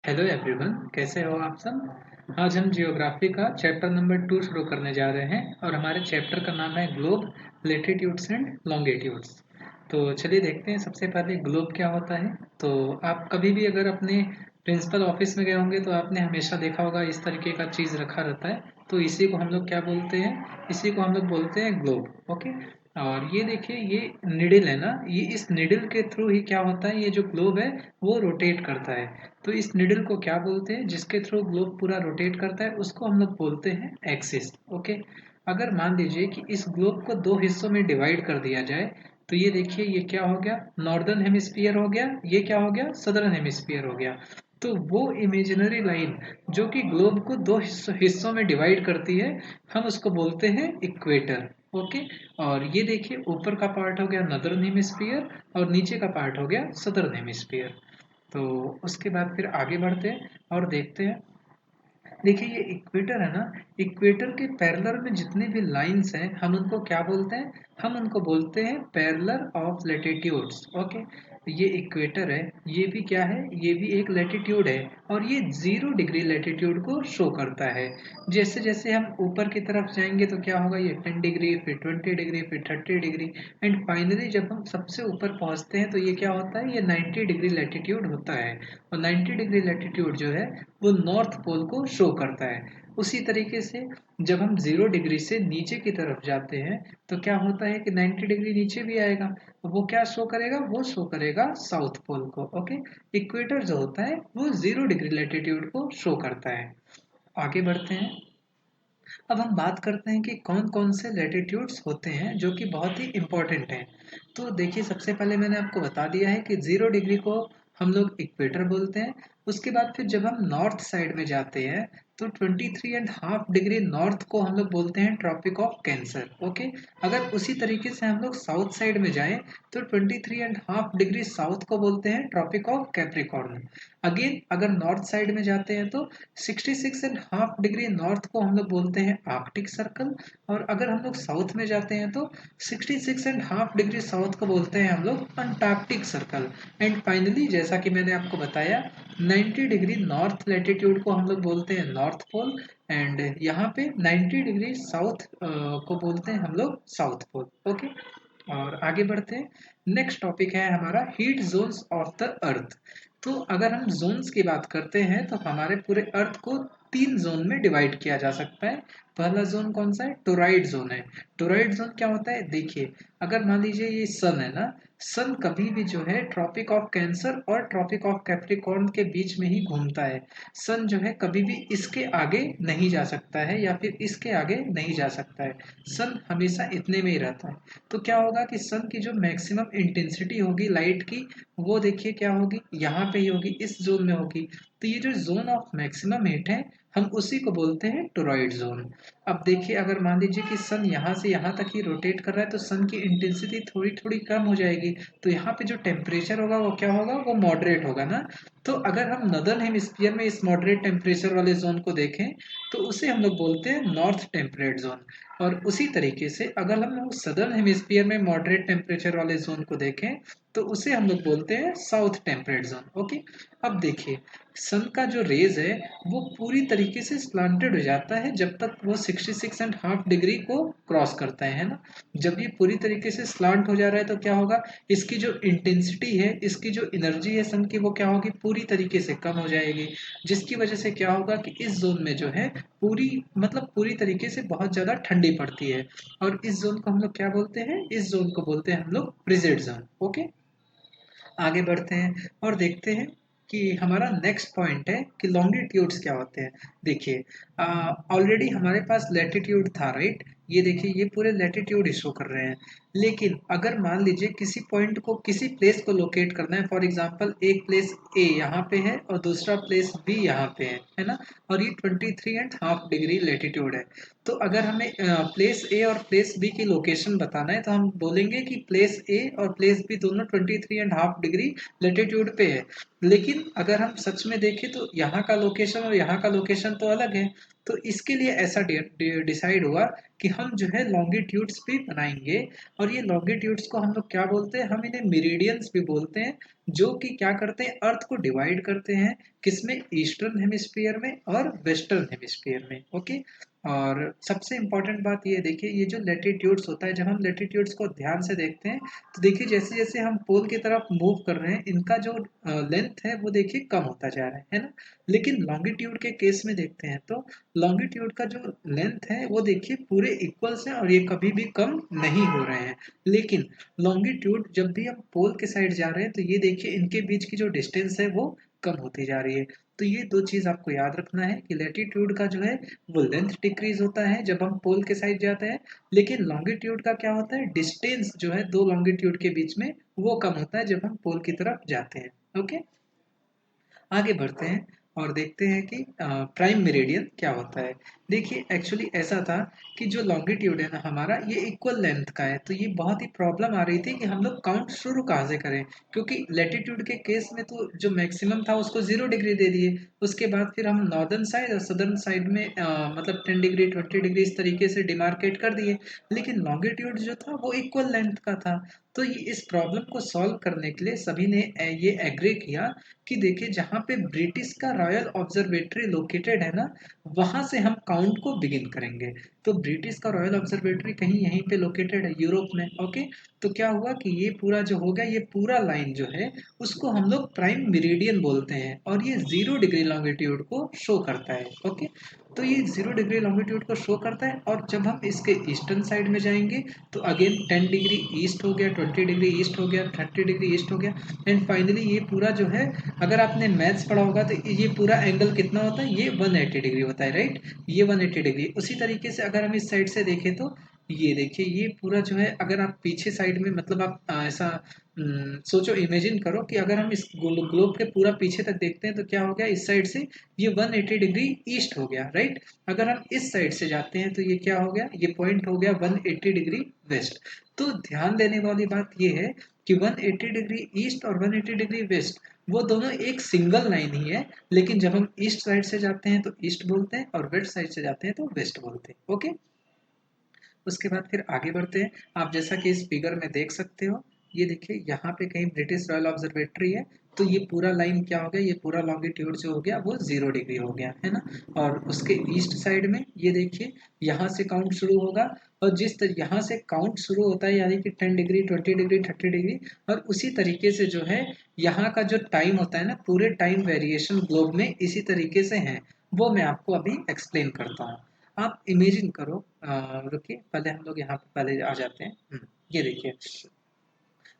Hello everyone, कैसे हो आप सब। आज हम जियोग्राफी का चैप्टर नंबर 2 शुरू करने जा रहे हैं और हमारे चैप्टर का नाम है ग्लोब, लेटिट्यूड्स एंड लॉन्गिट्यूड्स। तो चलिए देखते हैं सबसे पहले ग्लोब क्या होता है। तो आप कभी भी अगर अपने प्रिंसिपल ऑफिस में गए होंगे तो आपने हमेशा देखा होगा इस तरीके का चीज़ रखा रहता है। तो इसी को हम लोग क्या बोलते हैं, इसी को हम लोग बोलते हैं ग्लोब। ओके। और ये देखिए, ये निडल है ना, ये इस निडल के थ्रू ही क्या होता है, ये जो ग्लोब है वो रोटेट करता है। तो इस निडल को क्या बोलते हैं, जिसके थ्रू ग्लोब पूरा रोटेट करता है, उसको हम लोग बोलते हैं एक्सिस। ओके। अगर मान लीजिए कि इस ग्लोब को दो हिस्सों में डिवाइड कर दिया जाए, तो ये देखिए, ये क्या हो गया, नॉर्दर्न हेमिस्फीयर हो गया, ये क्या हो गया, सदर्न हेमिस्फीयर हो गया। तो वो इमेजिनरी लाइन जो कि ग्लोब को दो हिस्सों में डिवाइड करती है, हम उसको बोलते हैं इक्वेटर। ओके। और ये देखिए, ऊपर का पार्ट हो गया नॉर्दर्न हेमिस्फीयर और नीचे का पार्ट हो गया सदर्न हेमिस्फीयर। तो उसके बाद फिर आगे बढ़ते हैं और देखते हैं। देखिए, ये इक्वेटर है ना, इक्वेटर के पैरेलल में जितने भी लाइंस हैं, हम उनको क्या बोलते हैं, हम उनको बोलते हैं पैरेलल ऑफ लैटिट्यूड्स। ओके। ये इक्वेटर है, ये भी क्या है, ये भी एक लैटिट्यूड है, और ये 0 डिग्री लैटिट्यूड को शो करता है। जैसे जैसे हम ऊपर की तरफ जाएंगे तो क्या होगा, ये 10 डिग्री, फिर 20 डिग्री, फिर 30 डिग्री, एंड फाइनली जब हम सबसे ऊपर पहुंचते हैं तो ये क्या होता है, ये 90 डिग्री लैटिट्यूड होता है। और 90 डिग्री लैटिट्यूड जो है वो नॉर्थ पोल को शो करता है। उसी तरीके से जब हम 0 डिग्री से नीचे की तरफ जाते हैं तो क्या होता है कि 90 डिग्री नीचे भी आएगा, तो वो क्या शो करेगा, वो शो करेगा साउथ पोल को। ओके। इक्वेटर जो होता है वो 0 डिग्री लैटिट्यूड को शो करता है। आगे बढ़ते हैं। अब हम बात करते हैं कि कौन कौन से लैटिट्यूड्स होते हैं जो कि बहुत ही इंपॉर्टेंट हैं। तो देखिए, सबसे पहले मैंने आपको बता दिया है कि 0 डिग्री को हम लोग इक्वेटर बोलते हैं। उसके बाद फिर जब हम नॉर्थ साइड में जाते हैं तो 23.5 डिग्री नॉर्थ को हम लोग बोलते हैं ट्रॉपिक ऑफ कैंसर। ओके। अगर उसी तरीके से हम लोग साउथ साइड में जाएं तो 23.5 डिग्री साउथ को बोलते हैं ट्रॉपिक ऑफ कैप्रिकॉर्न। अगेन अगर नॉर्थ साइड में जाते हैं तो 66.5 डिग्री नॉर्थ को हम लोग बोलते हैं आर्कटिक सर्कल। और अगर हम लोग साउथ में जाते हैं तो 66.5 डिग्री साउथ को बोलते हैं हम लोग अंटार्कटिक सर्कल। एंड फाइनली जैसा कि मैंने आपको बताया, 90 डिग्री नॉर्थ लैटिट्यूड को हम लोग बोलते हैं नॉर्थ पोल। एंड यहाँ पे 90 डिग्री साउथ को बोलते हैं हम लोग साउथ पोल। ओके। और आगे बढ़ते हैं। नेक्स्ट टॉपिक है हमारा heat zones of the earth. तो अगर हम जोन्स की बात करते हैं तो हमारे पूरे अर्थ को 3 जोन में डिवाइड किया जा सकता है। पहला जोन कौन सा है, टोराइड जोन है। टोराइड जोन क्या होता है, देखिए, अगर मान लीजिए ये सन है ना, सन कभी भी जो है ट्रॉपिक ऑफ कैंसर और ट्रॉपिक ऑफ कैप्रिकॉर्न के बीच में ही घूमता है। सन जो है कभी भी इसके आगे नहीं जा सकता है या फिर इसके आगे नहीं जा सकता है। सन हमेशा इतने में ही रहता है। तो क्या होगा कि सन की जो मैक्सिमम इंटेंसिटी होगी लाइट की, वो देखिए क्या होगी, यहाँ पे ही होगी, इस जोन में होगी। तो ये जो जोन ऑफ मैक्सिमम हीट है, हम उसी को बोलते हैं टोरॉइड जोन। अब देखिए, अगर मान लीजिए कि सन यहाँ से यहाँ तक ही रोटेट कर रहा है तो सन की इंटेंसिटी थोड़ी थोड़ी कम हो जाएगी। तो यहाँ पे जो टेम्परेचर होगा वो क्या होगा, वो मॉडरेट होगा ना। तो अगर हम नॉर्दर्न हेमिस्फीयर में इस मॉडरेट टेम्परेचर वाले जोन को देखें तो उसे हम लोग बोलते हैं नॉर्थ टेम्परेट जोन। और उसी तरीके से अगर हम लोग सदर्न हेमिस्फीयर में मॉडरेट टेम्परेचर वाले जोन को देखें तो उसे हम लोग बोलते हैं साउथ टेम्परेट जोन। ओके। अब देखिए, सन का जो रेज है वो पूरी तरीके से स्लांटेड हो जाता है जब तक वो 66.5 डिग्री को क्रॉस करता है ना। जब ये पूरी तरीके से स्लांट हो जा रहा है तो क्या होगा, इसकी जो इंटेंसिटी है, इसकी जो एनर्जी है सन की, वो क्या होगी, पूरी तरीके से कम हो जाएगी। जिसकी वजह से क्या होगा कि इस जोन में जो है पूरी, मतलब पूरी तरीके से बहुत ज्यादा ठंडी पड़ती है। और इस जोन को हम लोग क्या बोलते हैं, इस जोन को बोलते हैं हम लोग फ्रिजिड जोन। ओके। आगे बढ़ते हैं और देखते हैं कि हमारा नेक्स्ट पॉइंट है कि लॉन्गिट्यूड्स क्या होते हैं। देखिए, ऑलरेडी हमारे पास लैटिट्यूड था, राइट। ये देखिए, ये पूरे लैटिट्यूड ही शो कर रहे हैं। लेकिन अगर मान लीजिए किसी पॉइंट को, किसी प्लेस को लोकेट करना है, फॉर एग्जांपल एक प्लेस ए यहाँ पे है और दूसरा प्लेस बी यहाँ पे है ना। और ये 23.5 डिग्री लैटिट्यूड है। तो अगर हमें प्लेस ए और प्लेस बी की लोकेशन बताना है तो हम बोलेंगे कि प्लेस ए और प्लेस बी दोनों 23.5 डिग्री लेटीट्यूड पे है। लेकिन अगर हम सच में देखें तो यहाँ का लोकेशन और यहाँ का लोकेशन तो अलग है। तो इसके लिए ऐसा डिसाइड हुआ कि हम जो है लॉन्गिट्यूड्स भी बनाएंगे। और ये लॉन्गिट्यूड्स को हम लोग क्या बोलते हैं, हम इन्हें मेरिडियंस भी बोलते हैं, जो कि क्या करते हैं, अर्थ को डिवाइड करते हैं किसमें, ईस्टर्न हेमिस्फीयर में और वेस्टर्न हेमिस्फीयर में। ओके। और सबसे इम्पोर्टेंट बात ये देखिए, ये जो लेटिट्यूड्स होता है, जब हम लेटिट्यूड्स को ध्यान से देखते हैं तो देखिए जैसे जैसे हम पोल की तरफ मूव कर रहे हैं, इनका जो लेंथ है वो देखिए कम होता जा रहा है ना। लेकिन लॉन्गिट्यूड के केस में देखते हैं तो लॉन्गिट्यूड का जो लेंथ है वो देखिए पूरे इक्वल्स हैं और ये कभी भी कम नहीं हो रहे हैं। लेकिन लॉन्गिट्यूड जब भी हम पोल के साइड जा रहे हैं तो ये देखिए इनके बीच की जो डिस्टेंस है वो कम होती जा रही है। तो ये दो चीज आपको याद रखना है कि लैटिट्यूड का जो है वो लेंथ डिक्रीज होता है जब हम पोल के साइड जाते हैं, लेकिन लॉन्गिट्यूड का क्या होता है, डिस्टेंस जो है दो लॉन्गिट्यूड के बीच में वो कम होता है जब हम पोल की तरफ जाते हैं। ओके, आगे बढ़ते हैं और देखते हैं कि प्राइम मेरिडियन क्या होता है। देखिए एक्चुअली ऐसा था कि जो लॉन्गिट्यूड है ना हमारा, ये इक्वल लेंथ का है, तो ये बहुत ही प्रॉब्लम आ रही थी कि हम लोग काउंट शुरू कहाँ से करें, क्योंकि लैटिट्यूड के केस में तो जो मैक्सिमम था उसको 0 डिग्री दे दिए, उसके बाद फिर हम नॉर्दर्न साइड और सदर्न साइड में मतलब 10 डिग्री 20 डिग्री इस तरीके से डिमार्केट कर दिए। लेकिन लॉन्गिट्यूड जो था वो इक्वल लेंथ का था। तो ये इस प्रॉब्लम को सॉल्व करने के लिए सभी ने ये एग्री किया कि देखिए जहाँ पे ब्रिटिश का रॉयल ऑब्जर्वेटरी लोकेटेड है ना, वहां से हम काउंट को बिगिन करेंगे। तो ब्रिटिश का रॉयल ऑब्जर्वेटरी कहीं यहीं पे लोकेटेड है यूरोप में। ओके, तो क्या हुआ कि ये पूरा जो हो गया, ये पूरा लाइन जो है उसको हम लोग प्राइम मेरिडियन बोलते हैं और ये 0 डिग्री लॉन्गिट्यूड को शो करता है। ओके, तो ये 0 डिग्री लॉन्गिट्यूड को शो करता है और जब हम इसके ईस्टर्न साइड में जाएंगे तो अगेन 10 डिग्री ईस्ट हो गया, 20 डिग्री ईस्ट हो गया, 30 डिग्री ईस्ट हो गया, एंड फाइनली ये पूरा जो है, अगर आपने मैथ्स पढ़ा होगा तो ये पूरा एंगल कितना होता है, ये 180 डिग्री होता है, राइट। ये 180 डिग्री। उसी तरीके से अगर हम इस साइड से देखें तो ये देखिए ये पूरा जो है, अगर आप पीछे साइड में मतलब आप ऐसा सोचो, इमेजिन करो कि अगर हम इस ग्लोब के पूरा पीछे तक देखते हैं तो क्या हो गया, इस साइड से ये 180 डिग्री ईस्ट हो गया, राइट। अगर हम इस साइड से जाते हैं तो ये क्या हो गया, ये पॉइंट हो गया 180 डिग्री वेस्ट। तो ध्यान देने वाली बात ये है कि 180 डिग्री ईस्ट और 180 डिग्री वेस्ट वो दोनों एक सिंगल लाइन ही है, लेकिन जब हम ईस्ट साइड से जाते हैं तो ईस्ट बोलते हैं और वेस्ट साइड से जाते हैं तो वेस्ट बोलते हैं। ओके, उसके बाद फिर आगे बढ़ते हैं। आप जैसा कि इस फिगर में देख सकते हो, ये देखिए यहाँ पे कहीं ब्रिटिश रॉयल ऑब्जर्वेटरी है, तो ये पूरा लाइन क्या हो गया, ये पूरा लॉन्गिट्यूड जो हो गया वो 0 डिग्री हो गया है ना। और उसके ईस्ट साइड में ये देखिए यहाँ से काउंट शुरू होगा, और जिस तरह यहाँ से काउंट शुरू होता है यानी कि 10 डिग्री 20 डिग्री 30 डिग्री, और उसी तरीके से जो है यहाँ का जो टाइम होता है ना, पूरे टाइम वेरिएशन ग्लोब में इसी तरीके से है, वो मैं आपको अभी एक्सप्लेन करता हूँ। आप इमेजिन करो, रुकिए पहले हम लोग यहाँ पे पहले आ जाते हैं। ये देखिए,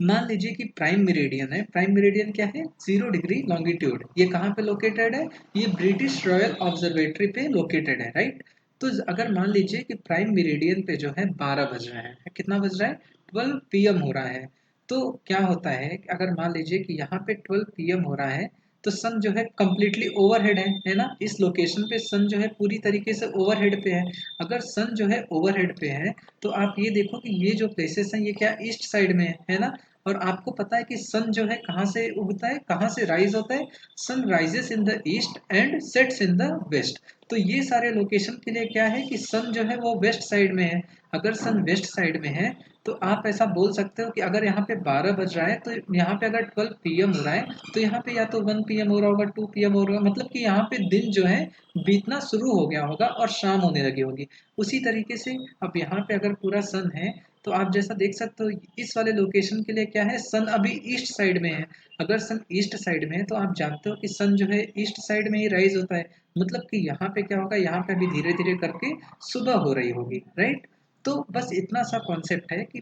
मान लीजिए कि प्राइम मेरिडियन है। प्राइम मेरिडियन क्या है, 0 डिग्री लॉन्गिट्यूड। ये कहाँ पे लोकेटेड है, ये ब्रिटिश रॉयल ऑब्जर्वेटरी पे लोकेटेड है, राइट। तो अगर मान लीजिए कि प्राइम मेरिडियन पे जो है 12 बज रहे हैं, कितना बज रहा है, 12 PM हो रहा है। तो क्या होता है कि अगर मान लीजिए कि यहाँ पे 12 PM हो रहा है, तो सन जो है कम्प्लीटली ओवरहेड है ना। इस लोकेशन पे सन जो है पूरी तरीके से ओवरहेड पे है। अगर सन जो है ओवरहेड पे है तो आप ये देखो कि ये जो प्लेसेस हैं ये क्या ईस्ट साइड में है ना। और आपको पता है कि सन जो है कहाँ से उगता है, कहाँ से राइज होता है, sun rises in the east and sets in the west. तो ये सारे लोकेशन के लिए क्या है कि सन जो है वो वेस्ट साइड में है। अगर सन वेस्ट साइड में है तो आप ऐसा बोल सकते हो कि अगर यहाँ पे 12 बज रहा है तो यहाँ पे अगर 12 PM हो रहा है तो यहाँ पे या तो 1 PM हो रहा होगा, 2 PM हो रहा होगा, मतलब कि यहाँ पे दिन जो है बीतना शुरू हो गया होगा और शाम होने लगी होगी। उसी तरीके से अब यहाँ पे अगर पूरा सन है तो आप जैसा देख सकते हो, इस वाले लोकेशन के लिए क्या है, सन अभी ईस्ट साइड में है। अगर सन ईस्ट साइड में है तो आप जानते हो कि सन जो है ईस्ट साइड में ही राइज होता है, मतलब कि यहाँ पे क्या होगा, यहाँ पे अभी धीरे धीरे करके सुबह हो रही होगी, राइट। तो बस इतना सा कॉन्सेप्ट है कि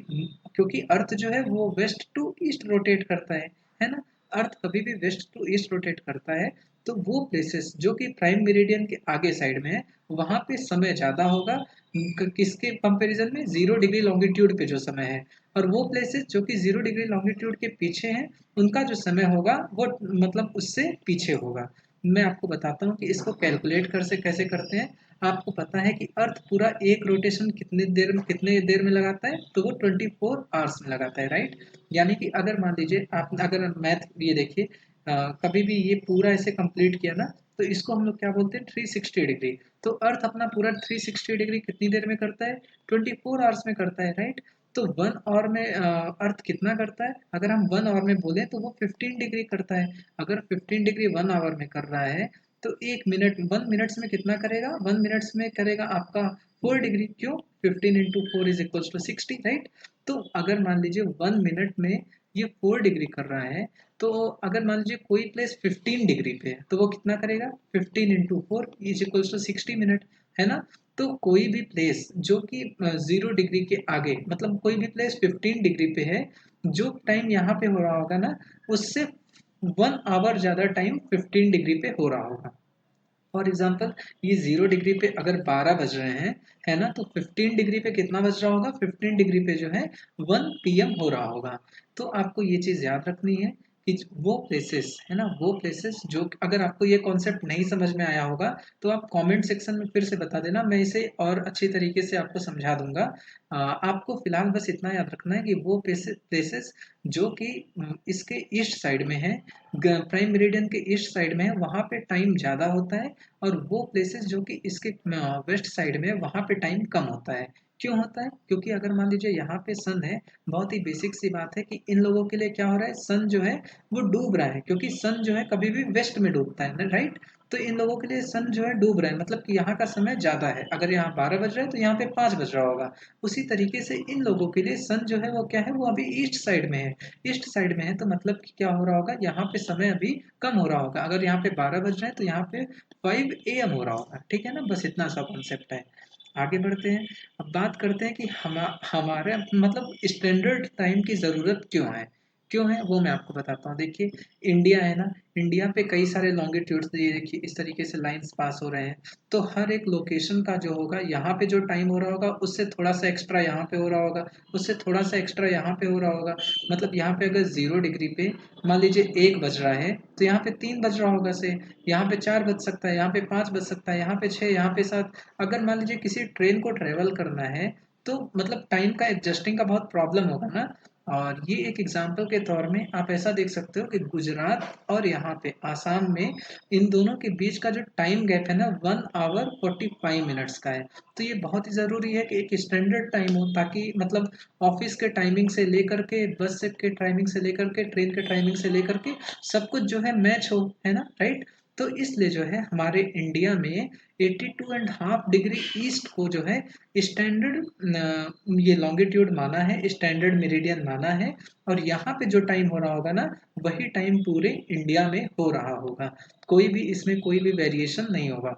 क्योंकि अर्थ जो है वो वेस्ट टू ईस्ट रोटेट करता है ना। अर्थ कभी भी वेस्ट टू ईस्ट रोटेट करता है। तो वो प्लेसेस जो कि प्राइम मेरिडियन के आगे साइड में है, वहां पे समय ज्यादा होगा किसके कंपैरिजन में, 0 डिग्री लॉन्गिट्यूड पे जो समय है। और वो प्लेसेस जो कि 0 डिग्री लॉन्गिट्यूड के पीछे हैं, उनका जो समय होगा वो मतलब उससे पीछे होगा। मैं आपको बताता हूँ कि इसको कैलकुलेट कर से कैसे करते हैं। आपको पता है कि अर्थ पूरा एक रोटेशन कितने देर में लगाता है, तो वो 24 आवर्स में लगाता है, राइट। यानी कि अगर मान लीजिए आप, अगर मैथ ये देखिए, कभी भी ये पूरा ऐसे कंप्लीट किया ना तो इसको हम लोग क्या बोलते हैं 360 डिग्री। तो अर्थ अपना पूरा 360 डिग्री कितनी देर में करता है 24 आवर्स में करता है, राइट। तो 1 आवर में अर्थ कितना करता है, अगर हम 1 आवर में बोले तो वो 15 डिग्री करता है। अगर 15 डिग्री 1 आवर में कर रहा है तो 1 मिनट 1 मिनट्स में कितना करेगा, 1 मिनट्स में करेगा आपका 4 डिग्री। क्यों, 15 × 4 = 60, राइट। तो अगर मान लीजिए 1 मिनट में ये 4 डिग्री कर रहा है, तो अगर मान लीजिए कोई प्लेस 15 डिग्री पे है तो वो कितना करेगा 15 × 4 = 60 मिनट, है ना। तो कोई भी प्लेस जो कि 0 डिग्री के आगे, मतलब कोई भी प्लेस 15 डिग्री पे है, जो टाइम यहाँ पे हो रहा होगा ना, उससे 1 आवर ज़्यादा टाइम 15 डिग्री पे हो रहा होगा। फॉर एग्जाम्पल ये 0 डिग्री पे अगर 12 बज रहे हैं, है ना, तो 15 डिग्री पे कितना बज रहा होगा, 15 डिग्री पे जो है 1 PM हो रहा होगा। तो आपको ये चीज़ याद रखनी है कि वो प्लेसेस, है ना, वो प्लेसेस जो, अगर आपको ये कॉन्सेप्ट नहीं समझ में आया होगा तो आप कमेंट सेक्शन में फिर से बता देना, मैं इसे और अच्छी तरीके से आपको समझा दूंगा। आपको फिलहाल बस इतना याद रखना है कि वो प्लेसेस जो कि इसके ईस्ट साइड में है, प्राइम मेरिडियन के ईस्ट साइड में है, वहाँ पे टाइम ज़्यादा होता है। और वो प्लेसेस जो कि इसके वेस्ट साइड में, वहाँ पे टाइम कम होता है। क्यों होता है, क्योंकि अगर मान लीजिए यहाँ पे सन है, बहुत ही बेसिक सी बात है कि इन लोगों के लिए क्या हो रहा है, सन जो है वो डूब रहा है, क्योंकि सन जो है कभी भी वेस्ट में डूबता है ना, राइट। तो इन लोगों के लिए सन जो है डूब रहा है, मतलब कि यहाँ का समय ज़्यादा है। अगर यहाँ 12 बज रहा है तो यहाँ पे 5 बज रहा होगा। उसी तरीके से इन लोगों के लिए सन जो है वो क्या है, वो अभी ईस्ट साइड में है। ईस्ट साइड में है तो मतलब कि क्या हो रहा होगा, यहाँ पे समय अभी कम हो रहा होगा। अगर यहाँ पे 12 बज रहे हैं तो यहाँ पे 5 AM हो रहा होगा, ठीक है ना। बस इतना सा कॉन्सेप्ट है। आगे बढ़ते हैं। अब बात करते हैं कि हमारे मतलब स्टैंडर्ड टाइम की ज़रूरत क्यों है। क्यों है वो मैं आपको बताता हूँ। देखिए, इंडिया है ना, इंडिया पे कई सारे लॉन्गिट्यूड्स, ये देखिए इस तरीके से लाइंस पास हो रहे हैं। तो हर एक लोकेशन का जो होगा, यहाँ पे जो टाइम हो रहा होगा उससे थोड़ा सा एक्स्ट्रा यहाँ पे हो रहा होगा, उससे थोड़ा सा एक्स्ट्रा यहाँ पे हो रहा होगा। मतलब यहाँ पे अगर 0 डिग्री पे मान लीजिए 1 बज रहा है, तो यहाँ पे 3 बज रहा होगा से, यहाँ पे 4 बज सकता है, यहाँ पे 5 बज सकता है, यहाँ पे 6, यहाँ पे 7। अगर मान लीजिए किसी ट्रेन को ट्रेवल करना है तो मतलब टाइम का एडजस्टिंग का बहुत प्रॉब्लम होगा ना। और ये एक एग्जांपल के तौर में आप ऐसा देख सकते हो कि गुजरात और यहाँ पे आसाम में, इन दोनों के बीच का जो टाइम गैप है ना, 1 hour 45 minutes का है। तो ये बहुत ही ज़रूरी है कि एक स्टैंडर्ड टाइम हो, ताकि मतलब ऑफिस के टाइमिंग से लेकर के, बस से के टाइमिंग से लेकर के, ट्रेन के टाइमिंग से लेकर के सब कुछ जो है मैच हो, है ना, राइट। तो इसलिए जो है हमारे इंडिया में 82.5 डिग्री ईस्ट को जो है स्टैंडर्ड ये लॉन्गिट्यूड माना है, स्टैंडर्ड मेरिडियन माना है। और यहाँ पे जो टाइम हो रहा होगा ना, वही टाइम पूरे इंडिया में हो रहा होगा। कोई भी इसमें कोई भी वेरिएशन नहीं होगा।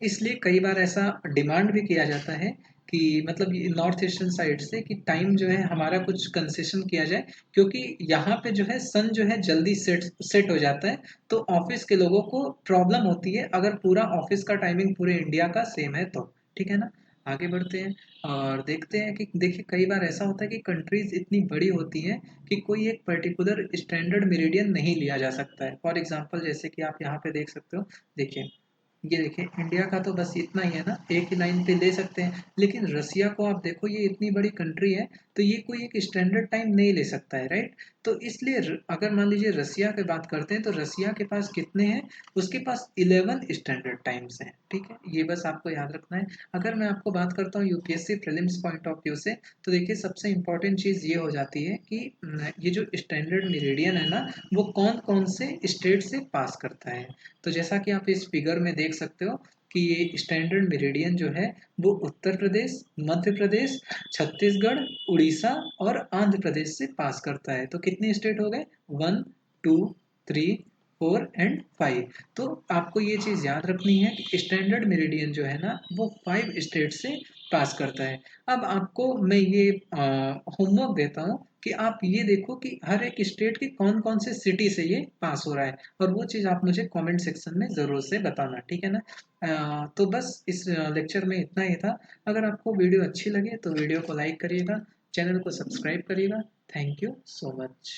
इसलिए कई बार ऐसा डिमांड भी किया जाता है कि मतलब ये नॉर्थ ईस्टर्न साइड से कि टाइम जो है हमारा कुछ कंसेशन किया जाए, क्योंकि यहाँ पे जो है सन जो है जल्दी सेट सेट हो जाता है। तो ऑफिस के लोगों को प्रॉब्लम होती है अगर पूरा ऑफिस का टाइमिंग पूरे इंडिया का सेम है तो, ठीक है ना। आगे बढ़ते हैं और देखते हैं कि देखिए कई बार ऐसा होता है कि कंट्रीज इतनी बड़ी होती हैं कि कोई एक पर्टिकुलर स्टैंडर्ड मेरिडियन नहीं लिया जा सकता है। फॉर एग्जांपल जैसे कि आप यहाँ पे देख सकते हो, देखिए ये देखिए इंडिया का तो बस इतना ही है ना, एक ही लाइन पे ले सकते हैं। लेकिन रसिया को आप देखो, ये इतनी बड़ी कंट्री है, तो ये कोई एक स्टैंडर्ड टाइम नहीं ले सकता है, राइट। तो इसलिए अगर मान लीजिए रसिया की बात करते हैं तो रसिया के पास कितने हैं, उसके पास 11 स्टैंडर्ड टाइम्स हैं, ठीक है। ये बस आपको याद रखना है। अगर मैं आपको बात करता हूँ UPSC prelims point of view से, तो देखिए सबसे इंपॉर्टेंट चीज़ ये हो जाती है कि ये जो स्टैंडर्ड मेरिडियन है ना, वो कौन कौन से स्टेट से पास करता है। तो जैसा कि आप इस फिगर में देख सकते हो कि ये स्टैंडर्ड मेरिडियन जो है वो उत्तर प्रदेश, मध्य प्रदेश, छत्तीसगढ़, उड़ीसा और आंध्र प्रदेश से पास करता है। तो कितने स्टेट हो गए, 1, 2, 3, 4 एंड 5। तो आपको ये चीज़ याद रखनी है कि स्टैंडर्ड मेरिडियन जो है ना, वो 5 स्टेट से पास करता है। अब आपको मैं ये होमवर्क देता हूँ कि आप ये देखो कि हर एक स्टेट के कौन कौन से सिटी से ये पास हो रहा है, और वो चीज़ आप मुझे कमेंट सेक्शन में ज़रूर से बताना, ठीक है ना। तो बस इस लेक्चर में इतना ही था। अगर आपको वीडियो अच्छी लगे तो वीडियो को लाइक करिएगा, चैनल को सब्सक्राइब करिएगा। Thank you so much.